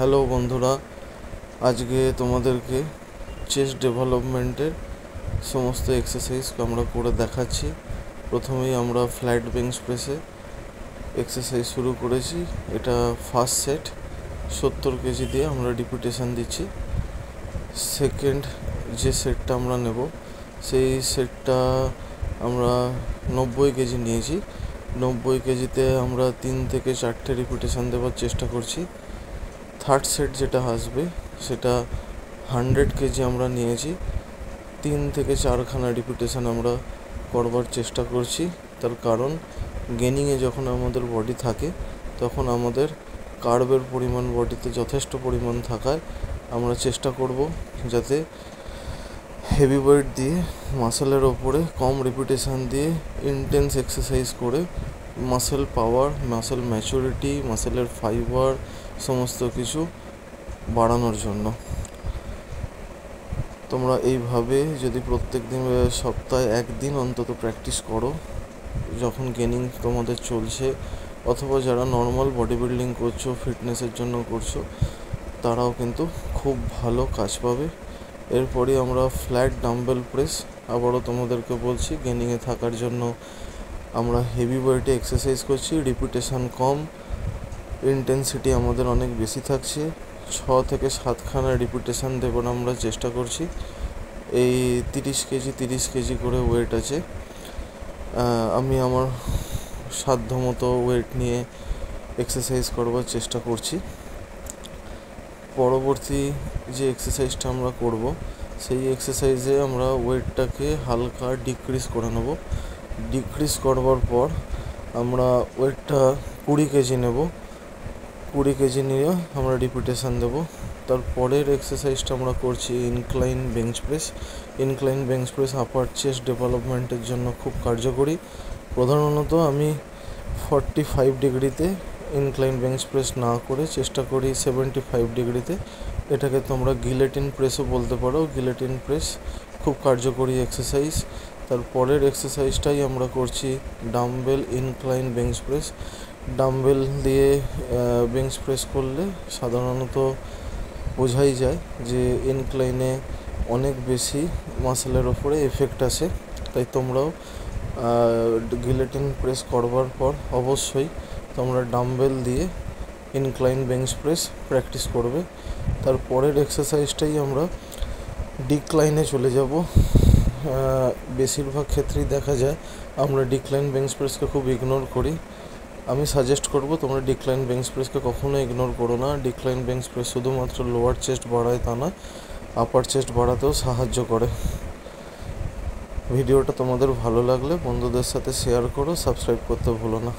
Hello বন্ধুরা, আজকে তোমাদেরকে চেস্ট ডেভেলপমেন্টের সমস্ত এক্সারসাইজ আমরা করে দেখাচ্ছি। প্রথমেই আমরা ফ্ল্যাট বেঞ্চ প্রেসে এক্সারসাইজ শুরু করেছি। এটা ফার্স্ট সেট 70 কেজি দিয়ে আমরা রিপিটেশন দিচ্ছি। সেকেন্ড যে সেটটা আমরা নেব সেই সেটটা আমরা 90 কেজি নিয়েছি। 90 কেজিতে আমরা 3 থেকে 4টে রিপিটেশন দেওয়ার চেষ্টা করছি। থার্ড সেট যেটা আসবে সেটা 100 কেজি আমরা নিয়েছি। 3 থেকে 4খানা রিপিটেশন আমরা করবার চেষ্টা করছি। তার কারণ গেনিংয়ে যখন আমাদের বডি থাকে তখন আমাদের কার্বের পরিমাণ বডিতে যথেষ্ট পরিমাণ থাকায় আমরা চেষ্টা করব যাতে হেভি ওয়েট দিয়ে মাসেলের ওপরে কম রিপিটেশন দিয়ে ইন্টেন্স এক্সারসাইজ করে মাসেল পাওয়ার, মাসেল ম্যাচুরিটি, মাসেলের ফাইবার সমস্ত কিছু বাড়ানোর জন্য। তোমরা এইভাবে যদি প্রত্যেক দিন সপ্তাহে একদিন অন্তত প্র্যাকটিস করো যখন গেনিং তোমাদের চলছে, অথবা যারা নর্মাল বডি বিল্ডিং করছো, ফিটনেসের জন্য করছো, তারাও কিন্তু খুব ভালো কাজ পাবে। এরপরে আমরা ফ্ল্যাট ডাম্বেল প্রেস, আবারও তোমাদেরকে বলছি গেনিংয়ে থাকার জন্য আমরা হেভি ওয়েটে এক্সারসাইজ করছি, রিপিটেশন কম, ইন্টেন্সিটি আমাদের অনেক বেশি থাকছে। 6 থেকে 7খানা রিপিটেশন দেবার আমরা চেষ্টা করছি। এই 30 কেজি করে ওয়েট আছে। আমি আমার সাধ্যমতো ওয়েট নিয়ে এক্সারসাইজ করবার চেষ্টা করছি। পরবর্তী যে এক্সারসাইজটা আমরা করব সেই এক্সারসাইজে আমরা ওয়েটটাকে হালকা ডিক্রিজ করে নেব। ডিক্রিজ করবার পর আমরা ওয়েটটা 20 কেজি নেব। 20 কেজি নিয়ে আমরা রিপিটেশন দেব। তারপরের এক্সারসাইজটা আমরা করছি incline bench press. Incline bench press আপার চেস্ট ডেভেলপমেন্টের জন্য খুব কার্যকরী। প্রধানত আমি 45 ডিগ্রিতে ইনক্লাইন বেঞ্চ প্রেস না করে চেষ্টা করি 75 ডিগ্রিতে। এটাকে তোমরা গিলেটিন প্রেসও বলতে পারো। গিলেটিন প্রেস খুব কার্যকরী এক্সারসাইজ। তারপরের এক্সারসাইজটাই আমরা করছি dumbbell incline bench press. Dumbbell দিয়ে বেঞ্চ প্রেস করলে সাধারণত বোঝাই যায় যে ইনক্লাইনে অনেক বেশি মাসেলের ওপরে এফেক্ট আসে। তাই তোমরাও গিলেটিন প্রেস করবার পর অবশ্যই তোমরা ডাম্বেল দিয়ে ইনক্লাইন বেঞ্চ প্রেস প্র্যাকটিস করবে। তারপরের এক্সারসাইজটাই আমরা ডিক্লাইনে চলে যাব। বেশিরভাগ ক্ষেত্রেই দেখা যায় আমরা ডিক্লাইন বেঞ্চ প্রেসকে খুব ইগনোর করি। আমি সাজেস্ট করব তোমরা ডিক্লাইন বেঞ্চ প্রেসকে কখনো ইগনোর করো না। ডিক্লাইন বেঞ্চ প্রেস শুধুমাত্র লোয়ার চেস্ট বাড়ায় তা না, আপার চেস্ট বাড়াতেও সাহায্য করে। ভিডিওটা তোমাদের ভালো লাগলে বন্ধুদের সাথে শেয়ার করো, সাবস্ক্রাইব করতে ভুলো না।